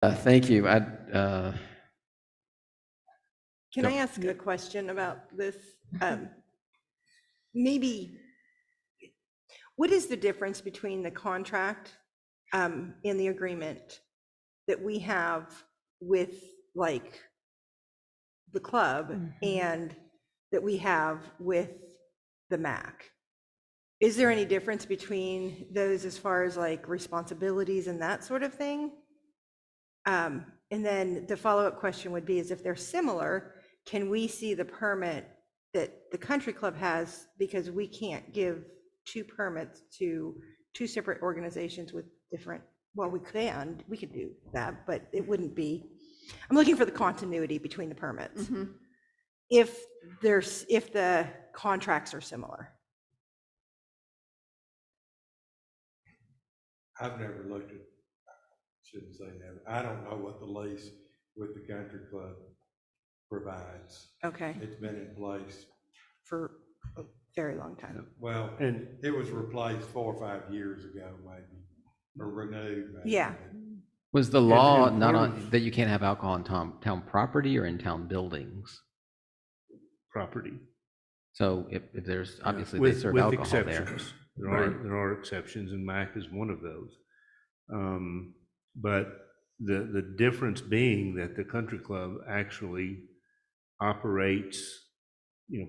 Thank you. Can I ask a question about this? Maybe, what is the difference between the contract and the agreement that we have with like the club and that we have with the MAC? Is there any difference between those as far as like responsibilities and that sort of thing? And then the follow-up question would be is if they're similar, can we see the permit that the country club has, because we can't give two permits to two separate organizations with different, well, we could do that, but it wouldn't be, I'm looking for the continuity between the permits. If the contracts are similar. I've never looked at, shouldn't say never, I don't know what the lease with the country club provides. Okay. It's been in place For a very long time. well, and it was replaced 4 or 5 years ago, maybe, or renewed. Maybe. Yeah. Was the law not on that you can't have alcohol in town property or in town buildings? Property. So if there's obviously with, they serve with alcohol exceptions. there. There are exceptions, and MAC is one of those. But the difference being that the country club actually operates,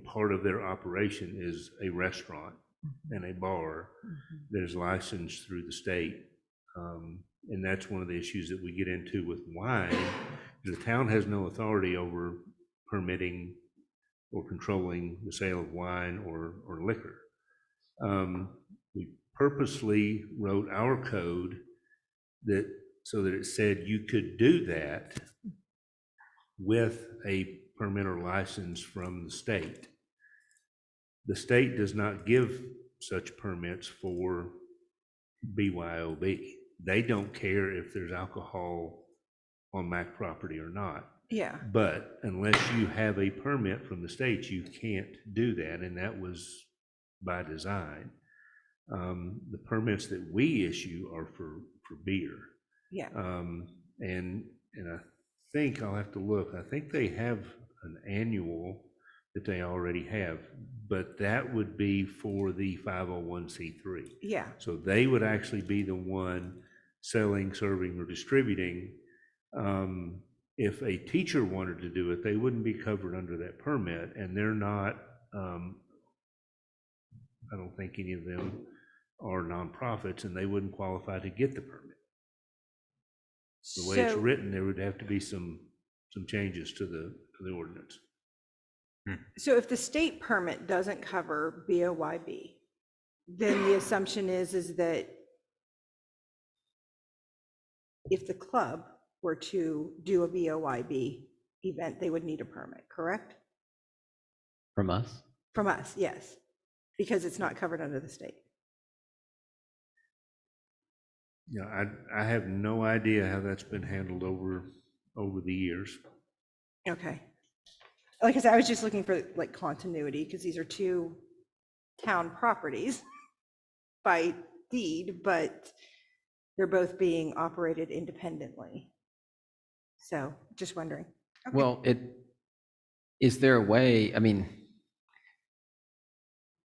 part of their operation is a restaurant and a bar that is licensed through the state. And that's one of the issues that we get into with wine. The town has no authority over permitting or controlling the sale of wine or liquor. We purposely wrote our code so that it said you could do that with a permit or license from the state. The state does not give such permits for BYOB. They don't care if there's alcohol on MAC property or not. Yeah. But unless you have a permit from the state, you can't do that, and that was by design. The permits that we issue are for beer. Yeah. And I think I'll have to look. I think they have an annual that they already have, but that would be for the 501c3. Yeah. So they would actually be the one selling, serving, or distributing. If a teacher wanted to do it, they wouldn't be covered under that permit, and they're not, I don't think any of them are nonprofits, and they wouldn't qualify to get the permit. The way it's written, there would have to be some changes to the ordinance. So if the state permit doesn't cover BOYB, then the assumption is that if the club were to do a BOYB event, they would need a permit, correct? From us? From us, yes, because it's not covered under the state. Yeah, I have no idea how that's been handled over the years. Okay. Like I said, I was just looking for like continuity because these are two town properties by deed, but they're both being operated independently. So just wondering. Okay. Well, is there a way, I mean,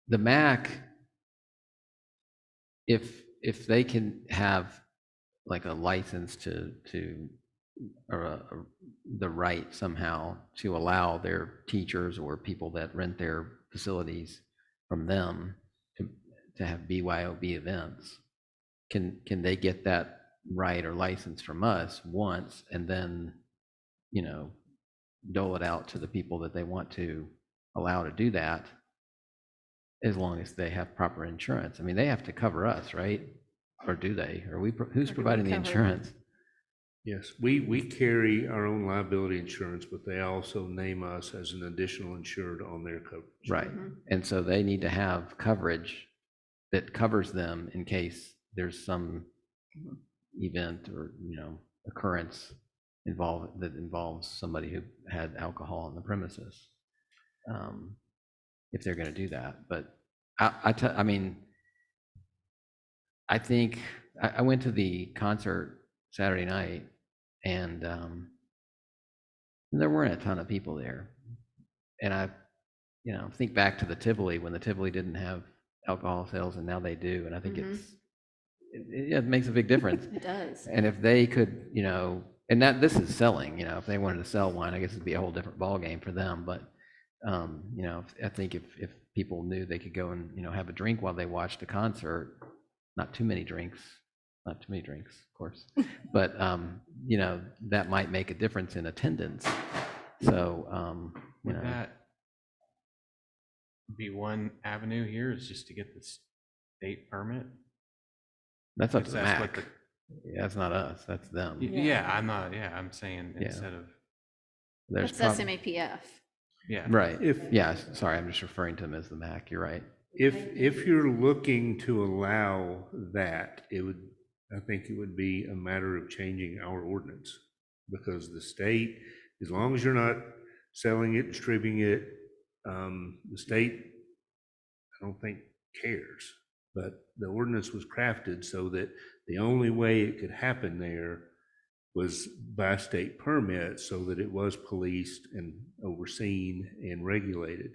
the MAC, if they can have like a license or the right somehow to allow their teachers or people that rent their facilities from them to have BYOB events, can they get that right or license from us once and then, dole it out to the people that they want to allow to do that, as long as they have proper insurance? I mean, they have to cover us, right? Or do they? Who's providing the insurance? Yes, we carry our own liability insurance, but they also name us as an additional insured on their coverage. Right. And so they need to have coverage that covers them in case there's some event or, occurrence that involves somebody who had alcohol on the premises, if they're going to do that. But I mean, I think I went to the concert Saturday night, And there weren't a ton of people there. And I, think back to the Tivoli, when the Tivoli didn't have alcohol sales and now they do. And I think it makes a big difference. It does. And if they could, and this is selling, if they wanted to sell wine, I guess it'd be a whole different ballgame for them. But, I think if people knew they could go and, have a drink while they watched a concert, not too many drinks, of course, but, that might make a difference in attendance. So, Would that be one avenue here, is just to get the state permit? that's up to Because that's what MAC. Yeah, that's not us, that's them. I'm saying Yeah. instead of, There's That's prob- SMAPF. yeah. Right. If, Yeah, sorry, I'm just referring to them as the MAC. You're right. if you're looking to allow that, I think it would be a matter of changing our ordinance. Because the state, as long as you're not selling it, distributing it, the state, I don't think cares. But the ordinance was crafted so that the only way it could happen there was by state permit, so that it was policed and overseen and regulated.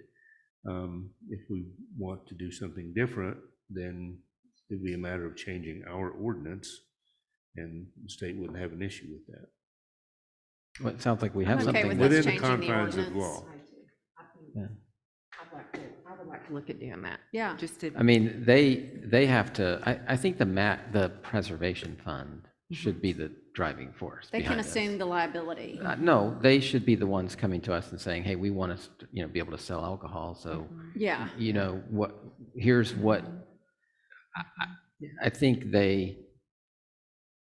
If we want to do something different, then it'd be a matter of changing our ordinance, and the state wouldn't have an issue with that. Well, it sounds like we have I'm okay something. with Within us the changing the confines of ordinance. law. Yeah. I would like to look at doing that. Yeah. Just to, I mean, they have to, I think the preservation fund should be the driving force They can behind this. assume the liability. No, they should be the ones coming to us and saying, hey, we want to, be able to sell alcohol. So, Yeah. here's what, I think they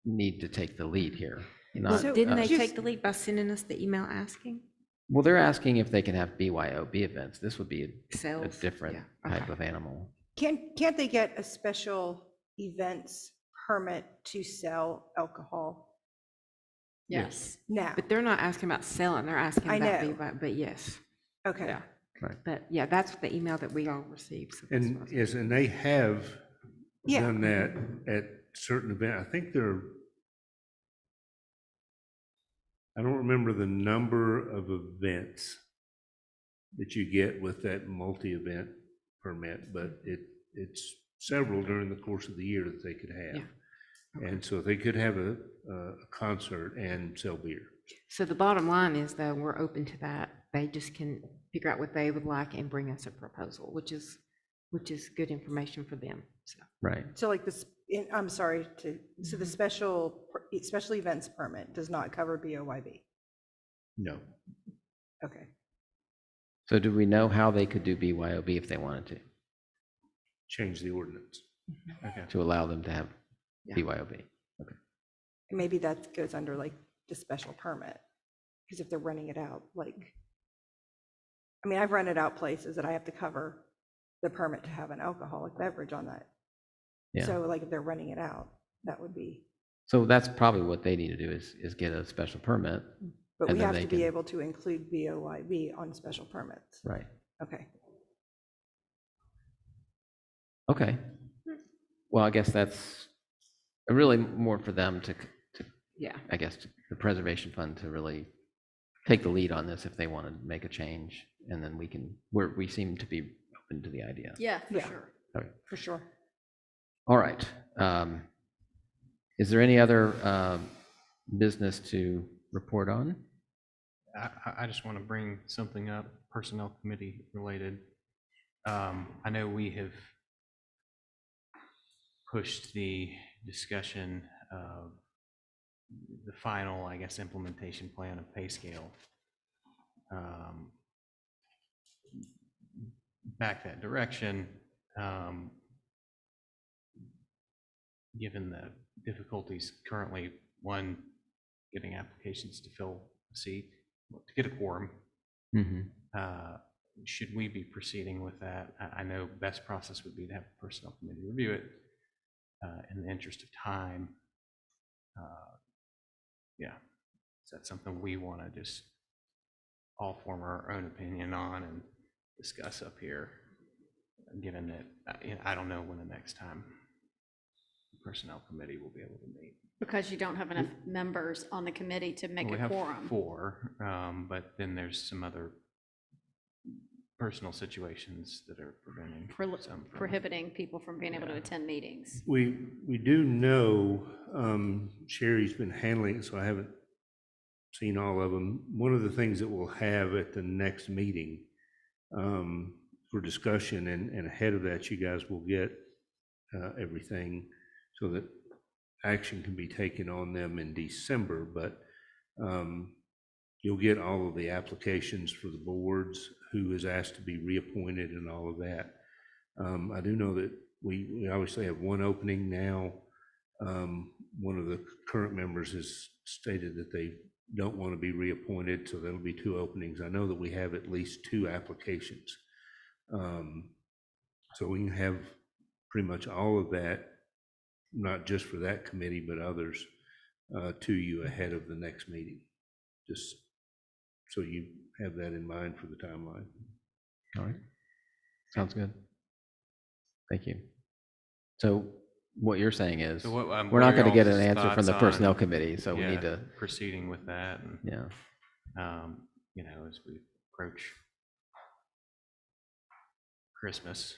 need to take the lead here. Not So didn't they us. take the lead by sending us the email asking? Well, they're asking if they can have BYOB events. This would be a Sales? different Yeah, type okay. of animal. Can't they get a special events permit to sell alcohol Yes. now? But they're not asking about selling, they're asking I about know. but yes. Okay. Yeah. Right. But yeah, that's the email that we all received. So that's what I And was- yes, and they have Yeah. done that at certain events. I think I don't remember the number of events that you get with that multi-event permit, but it's several during the course of the year that they could have. Yeah. And so they could have a concert and sell beer. So the bottom line is, though, we're open to that. They just can figure out what they would like and bring us a proposal, which is good information for them. So Right. So like this, I'm sorry so the special events permit does not cover BOYB? No. Okay. So do we know how they could do BYOB if they wanted Change the ordinance. to allow them to have Yeah. BYOB? Maybe that goes under like the special permit, because if they're renting it out, I've rented out places that I have to cover the permit to have an alcoholic beverage on that. Yeah. So like if they're renting it out, that would be, So that's probably what they need to do is get a special permit. but And we then have they to be can- able to include BOYB on special permits. Right. Okay. Okay. Well, I guess that's really more for them to, yeah, I guess, the preservation fund to really take the lead on this if they want to make a change. And then we seem to be open to the idea. Yeah, for Yeah. sure. For sure. All right. Is there any other business to report on? I just want to bring something up, personnel committee related. I know we have pushed the discussion of the final, I guess, implementation plan of pay scale back that direction, given the difficulties currently, one, getting applications to fill a seat, to get a quorum. Mm-hmm. Should we be proceeding with that? I know best process would be to have the personnel committee review it in the interest of time. Yeah, is that something we want to just all form our own opinion on and discuss up here, given that I don't know when the next time the personnel committee will be able to meet. Because you don't have enough members on the committee to make Well, a we have quorum. 4, but then there's some other personal situations that are preventing some from. Prohibiting people from being able to attend meetings. We do know, Sherry's been handling it, so I haven't seen all of them. One of the things that we'll have at the next meeting for discussion, and ahead of that, you guys will get everything so that action can be taken on them in December, but you'll get all of the applications for the boards, who is asked to be reappointed and all of that. I do know that we obviously have one opening now. One of the current members has stated that they don't want to be reappointed, so there'll be 2 openings. I know that we have at least 2 applications. So we can have pretty much all of that, not just for that committee, but others, to you ahead of the next meeting. Just so you have that in mind for the timeline. All right. Sounds good. Thank you. So what you're saying is, So what, we're not what are going to get an y'all's answer from the thoughts personnel on, committee, so we need to, proceeding with that, and, yeah. you know, as we approach Christmas,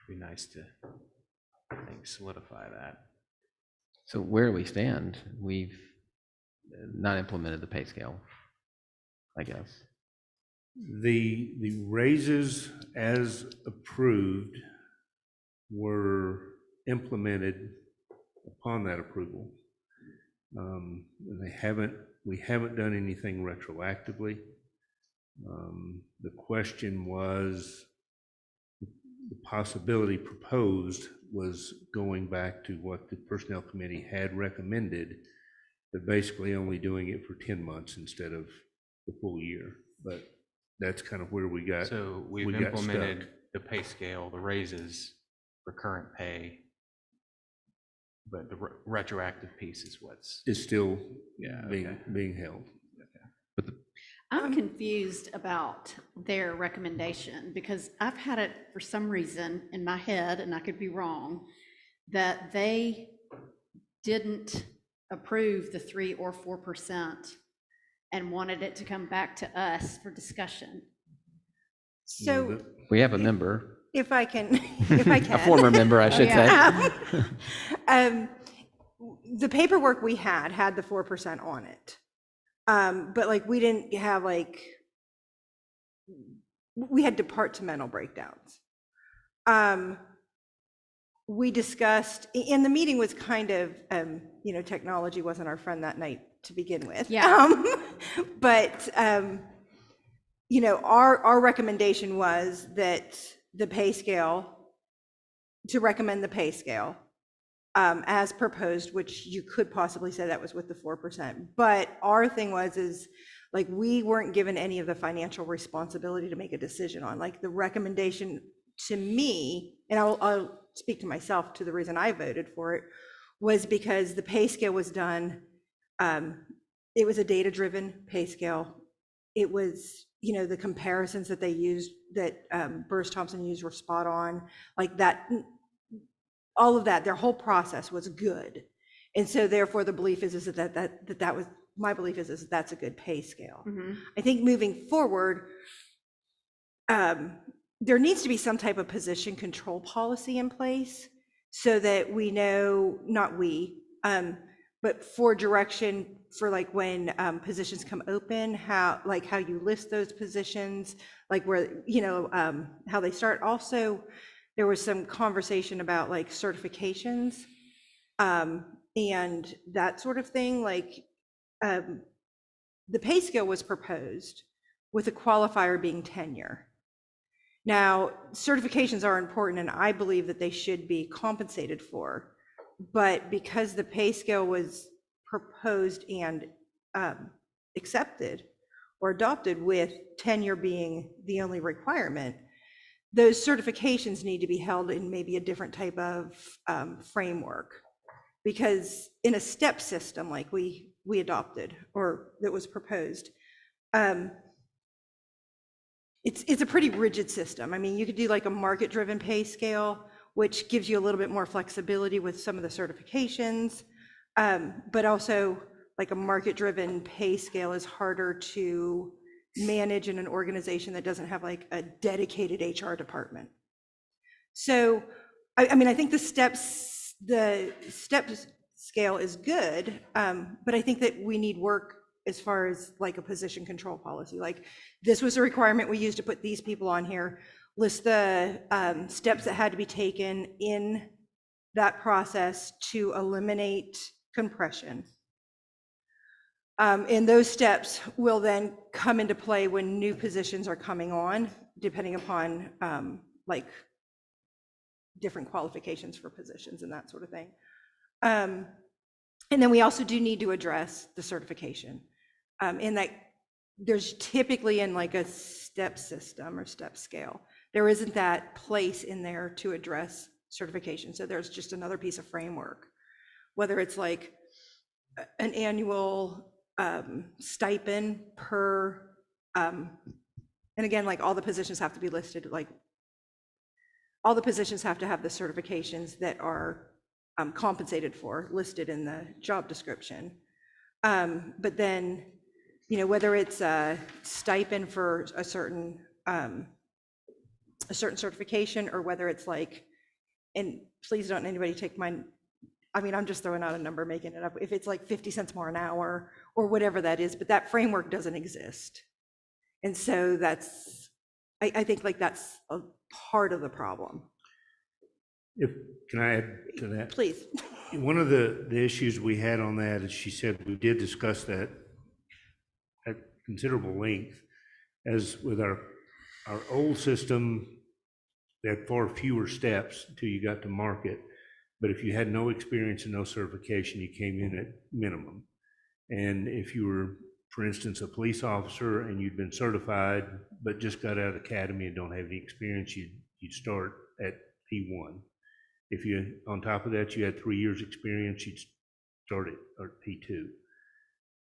it'd be nice to, I think, solidify that. So where do we stand? We've not implemented the pay scale, I guess. The raises as approved were implemented upon that approval. And we haven't done anything retroactively. The question was, the possibility proposed was going back to what the personnel committee had recommended, but basically only doing it for 10 months instead of the full year. But that's kind of where we got. So we've got implemented stuck. the pay scale, the raises for current pay, but the retroactive piece is what's. Is still Yeah, being okay. being held. I'm confused about their recommendation because I've had it for some reason in my head, and I could be wrong, that they didn't approve the 3 or 4% and wanted it to come back to us for discussion. So We have a member, if I can, if I a can. former member, I should say. Yeah. The paperwork we had the 4% on it. But like, we didn't have like, we had departmental breakdowns. We discussed, and the meeting was kind of, you know, technology wasn't our friend that night to begin with. Yeah. But, you know, our recommendation was that the pay scale, to recommend the pay scale as proposed, which you could possibly say that was with the 4%. But our thing is like, we weren't given any of the financial responsibility to make a decision on. Like, the recommendation to me, and I'll speak to myself, to the reason I voted for it, was because the pay scale was done, it was a data-driven pay scale. It was, you know, the comparisons that they used, that Burrs Thompson used, were spot on. Like that, all of that, their whole process was good. And so therefore the belief is that was, my belief is that's a good pay scale. Mhm. I think moving forward, there needs to be some type of position control policy in place so that we know, not we, but for direction for like when positions come open, how you list those positions, like where, you know, how they start. Also, there was some conversation about like certifications and that sort of thing. Like the pay scale was proposed with a qualifier being tenure. Now, certifications are important, and I believe that they should be compensated for. But because the pay scale was proposed and accepted or adopted with tenure being the only requirement, those certifications need to be held in maybe a different type of framework. Because in a step system like we adopted, or that was proposed, it's a pretty rigid system. I mean, you could do like a market-driven pay scale, which gives you a little bit more flexibility with some of the certifications. But also, like a market-driven pay scale is harder to manage in an organization that doesn't have like a dedicated HR department. So, I mean, I think the step scale is good, but I think that we need work as far as like a position control policy. Like, this was a requirement we used to put these people on here, list the steps that had to be taken in that process to eliminate compression. And those steps will then come into play when new positions are coming on, depending upon like different qualifications for positions and that sort of thing. And then we also do need to address the certification. In that there's typically in like a step system or step scale, there isn't that place in there to address certification. So there's just another piece of framework, whether it's like an annual stipend per, and again, like all the positions have to be listed, like all the positions have to have the certifications that are compensated for listed in the job description. But then, you know, whether it's a stipend for a certain certification, or whether it's like, and please don't anybody take mine, I mean, I'm just throwing out a number, making it up, if it's like 50 cents more an hour or whatever that is, but that framework doesn't exist. And so that's, I think like that's a part of the problem. Can I add to that? Please. One of the issues we had on that is, she said we did discuss that at considerable length. As with our old system, they had far fewer steps until you got to market. But if you had no experience and no certification, you came in at minimum. And if you were, for instance, a police officer and you'd been certified, but just got out of academy and don't have any experience, you'd start at P1. If you, on top of that, you had 3 years experience, you'd start at P2.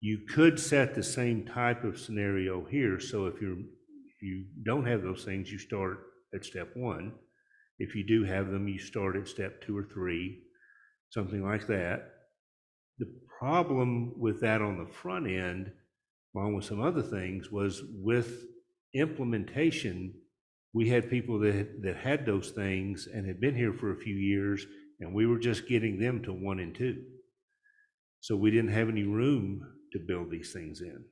You could set the same type of scenario here. So if you don't have those things, you start at step 1. If you do have them, you start at step 2 or 3, something like that. The problem with that on the front end, along with some other things, was with implementation, we had people that had those things and had been here for a few years, and we were just getting them to 1 and 2. So we didn't have any room to build these things in.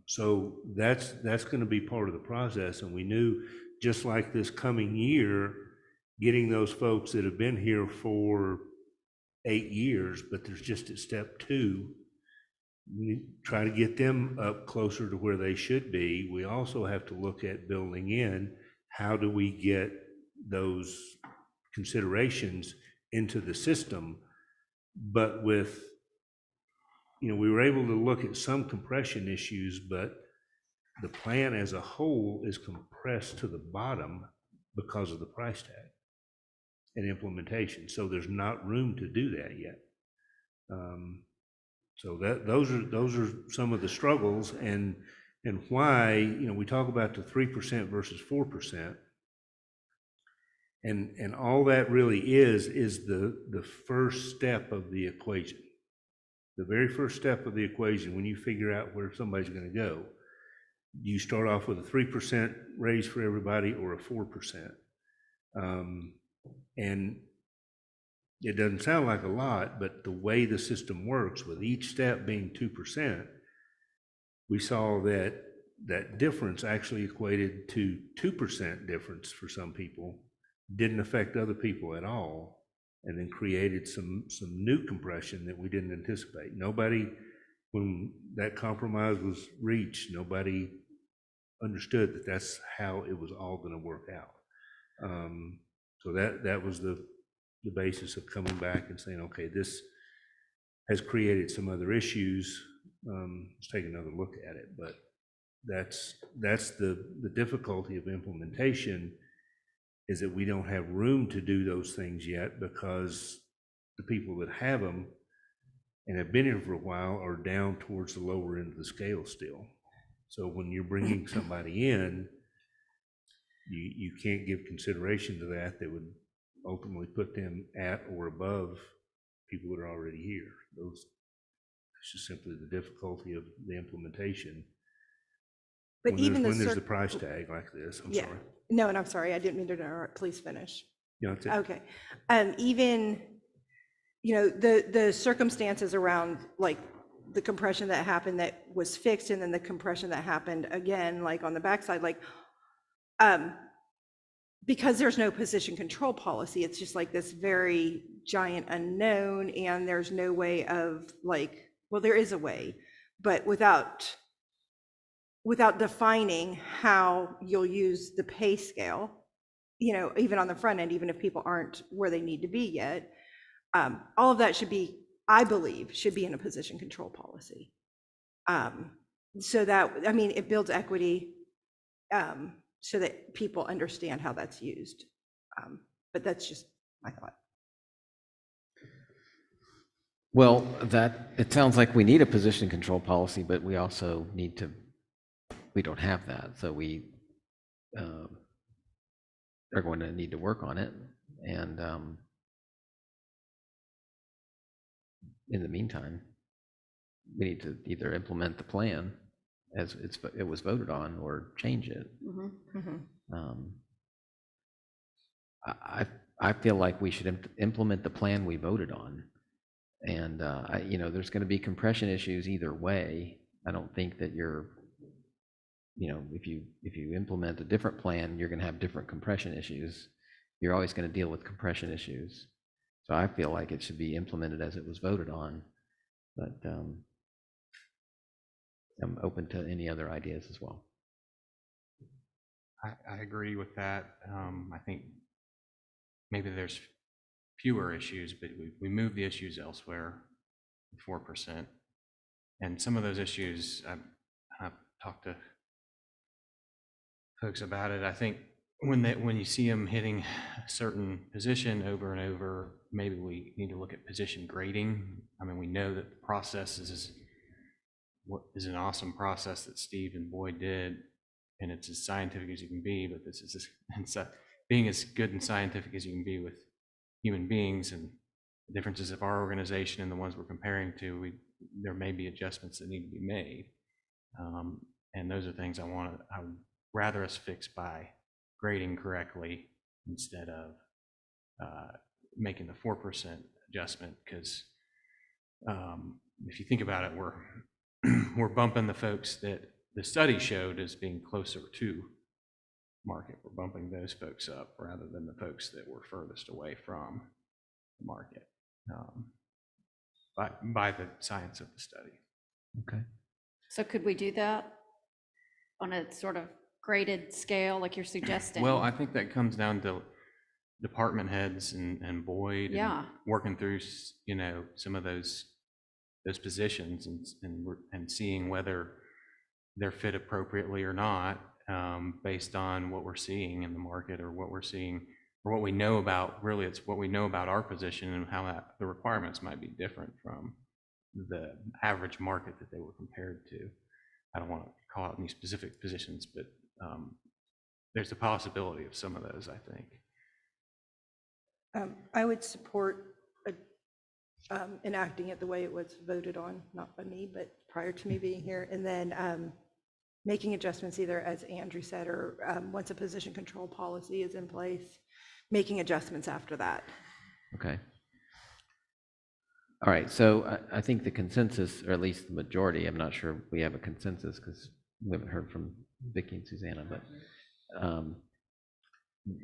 So that's going to be part of the process. And we knew, just like this coming year, getting those folks that have been here for 8 years, but there's just at step 2, we try to get them up closer to where they should be. We also have to look at building in, how do we get those considerations into the system? But with, you know, we were able to look at some compression issues, but the plan as a whole is compressed to the bottom because of the price tag and implementation. So there's not room to do that yet. So those are some of the struggles, and why, you know, we talk about the 3% versus 4%, and all that really is the first step of the equation. The very first step of the equation, when you figure out where somebody's going to go, you start off with a 3% raise for everybody or a 4%. And it doesn't sound like a lot, but the way the system works, with each step being 2%, we saw that that difference actually equated to 2% difference for some people, didn't affect other people at all, and then created some new compression that we didn't anticipate. Nobody, when that compromise was reached, nobody understood that that's how it was all going to work out. So that was the basis of coming back and saying, okay, this has created some other issues. Let's take another look at it. But that's the difficulty of implementation, is that we don't have room to do those things yet, because the people that have them and have been here for a while are down towards the lower end of the scale still. So when you're bringing somebody in, you can't give consideration to that would ultimately put them at or above people that are already here. It's just simply the difficulty of the implementation. But even When there's the the price tag like this, I'm Yeah. sorry. No, and I'm sorry, I didn't mean to interrupt. Please finish. Yeah, that's it. Okay. Even, the circumstances around like the compression that happened that was fixed and then the compression that happened again, like on the backside, like, because there's no position control policy, it's just like this very giant unknown, and there's no way of like, well, there is a way, but without defining how you'll use the pay scale, even on the front end, even if people aren't where they need to be yet, all of that should be, I believe, should be in a position control policy. So that, it builds equity, so that people understand how that's used. But that's just my thought. Well, it sounds like we need a position control policy, but we also we don't have that, so we are going to need to work on it. And in the meantime, we need to either implement the plan as it was voted on or change it. I feel like we should implement the plan we voted on. And, there's going to be compression issues either way. I don't think that if you implement a different plan, you're going to have different compression issues. You're always going to deal with compression issues. So I feel like it should be implemented as it was voted on. But I'm open to any other ideas as well. I agree with that. I think maybe there's fewer issues, but we move the issues elsewhere, 4%. And some of those issues, I've talked to folks about it. I think when you see them hitting a certain position over and over, maybe we need to look at position grading. We know that the process is an awesome process that Steve and Boyd did, and it's as scientific as you can be, but this is being as good and scientific as you can be with human beings and the differences of our organization and the ones we're comparing to, there may be adjustments that need to be made. And those are things I would rather us fix by grading correctly instead of making the 4% adjustment, because if you think about it, we're bumping the folks that the study showed as being closer to market. We're bumping those folks up rather than the folks that were furthest away from the market by the science of the study. Okay. So could we do that on a sort of graded scale like you're suggesting? Well, I think that comes down to department heads and Boyd, Yeah. and working through some of those positions and seeing whether they're fit appropriately or not, based on what we're seeing in the market or what we're seeing or what we know about. Really, it's what we know about our position and how the requirements might be different from the average market that they were compared to. I don't want to call out any specific positions, but there's a possibility of some of those, I think. I would support enacting it the way it was voted on, not by me, but prior to me being here, and then making adjustments either, as Andrew said, or once a position control policy is in place, making adjustments after that. Okay. All right, so I think the consensus, or at least the majority, I'm not sure we have a consensus because we haven't heard from Vicki and Susanna, but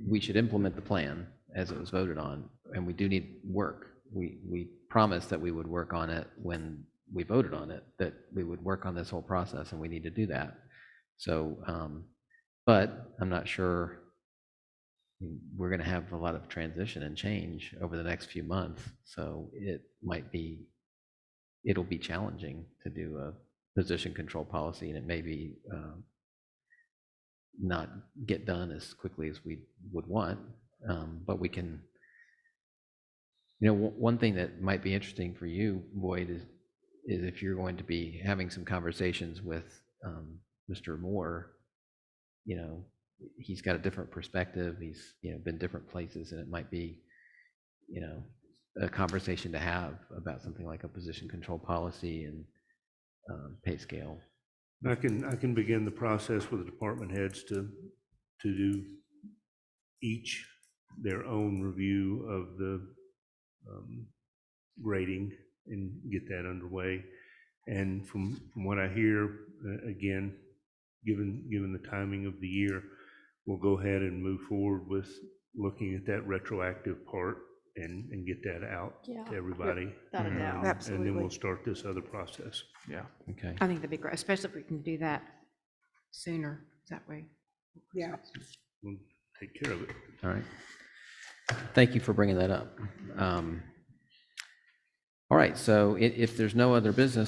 we should implement the plan as it was voted on, and we do need work. We promised that we would work on it when we voted on it, that we would work on this whole process, and we need to do that. So, but I'm not sure we're going to have a lot of transition and change over the next few months. So it'll be challenging to do a position control policy, and it may be not get done as quickly as we would want. But we can, one thing that might be interesting for you, Boyd, is if you're going to be having some conversations with Mr. Moore, he's got a different perspective. He's, been different places, and it might be, a conversation to have about something like a position control policy and pay scale. I can begin the process with the department heads to do each their own review of the grading and get that underway. And from what I hear, again, given the timing of the year, we'll go ahead and move forward with looking at that retroactive part and get that out Yeah. to everybody. Without a doubt. And then Absolutely. we'll start this other process. Yeah. Okay. I think that'd be great, especially if we can do that sooner, that way. Yeah. We'll take care of it. All right. Thank you for bringing that up. All right, so if there's no other business,